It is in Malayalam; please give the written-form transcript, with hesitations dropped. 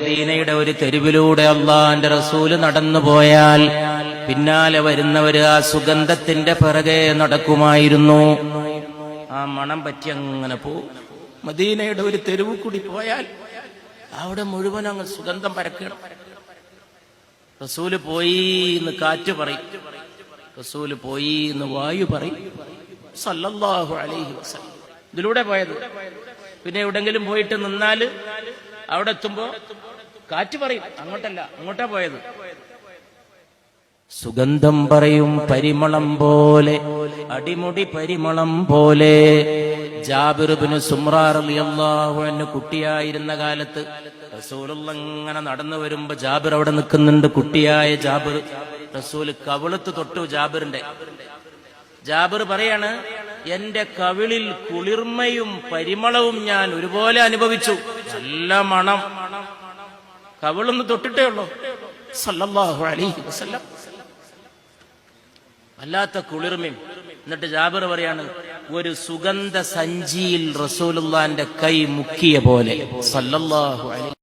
മദീനയുടെ ഒരു തെരുവിലൂടെ അള്ളാന്റെ റസൂല് നടന്നു പോയാൽ പിന്നാലെ വരുന്നവര് ആ സുഗന്ധത്തിന്റെ പിറകെ നടക്കുമായിരുന്നു. ആ മണം പറ്റി അങ്ങനെ പോവും. മദീനയുടെ ഒരു തെരുവ് കൂടി പോയാൽ അവിടെ മുഴുവൻ അങ്ങ് സുഗന്ധം പരക്കണം. റസൂല് പോയി എന്ന് കാറ്റ് പറയും, റസൂല് പോയി എന്ന് വായു പറയും സല്ലല്ലാഹു അലൈഹി വസല്ലം. ഇതിലൂടെ പോയത്. പിന്നെ എവിടെങ്കിലും പോയിട്ട് നിന്നാല് അവിടെ എത്തുമ്പോ കാറ്റ് പറയും അങ്ങോട്ടല്ല, അങ്ങോട്ടാ പോയത്. സുഗന്ധം പറയും പരിമളം പോലെ, അടിമുടി പരിമളം പോലെ. ജാബിർ ഇബ്നു സുമ്രാ റളിയല്ലാഹു അൻഹു കുട്ടിയായിരുന്ന കാലത്ത് റസൂലുള്ളാഹി ഇങ്ങനെ നടന്നു വരുമ്പോ ജാബിർ അവിടെ നിൽക്കുന്നുണ്ട്. കുട്ടിയായ ജാബിർ, റസൂൽ കവിളത്ത് തൊട്ടു ജാബിറിന്റെ. ജാബിർ പറയാണ്, എന്റെ കവിളിൽ കുളിർമയും പരിമളവും ഞാൻ ഒരുപോലെ അനുഭവിച്ചു. നല്ല മണം, കവിളൊന്ന് തൊട്ടിട്ടേ ഉള്ളൂ സല്ലല്ലാഹു അലൈഹി വസല്ലം. വല്ലാത്ത കുളിർമയും. എന്നിട്ട് ജാബിർ പറയാണ്, ഒരു സുഗന്ധ സഞ്ചിയിൽ റസൂലുള്ളാന്റെ കൈ മുക്കിയ പോലെ സല്ലല്ലാഹു അലൈഹി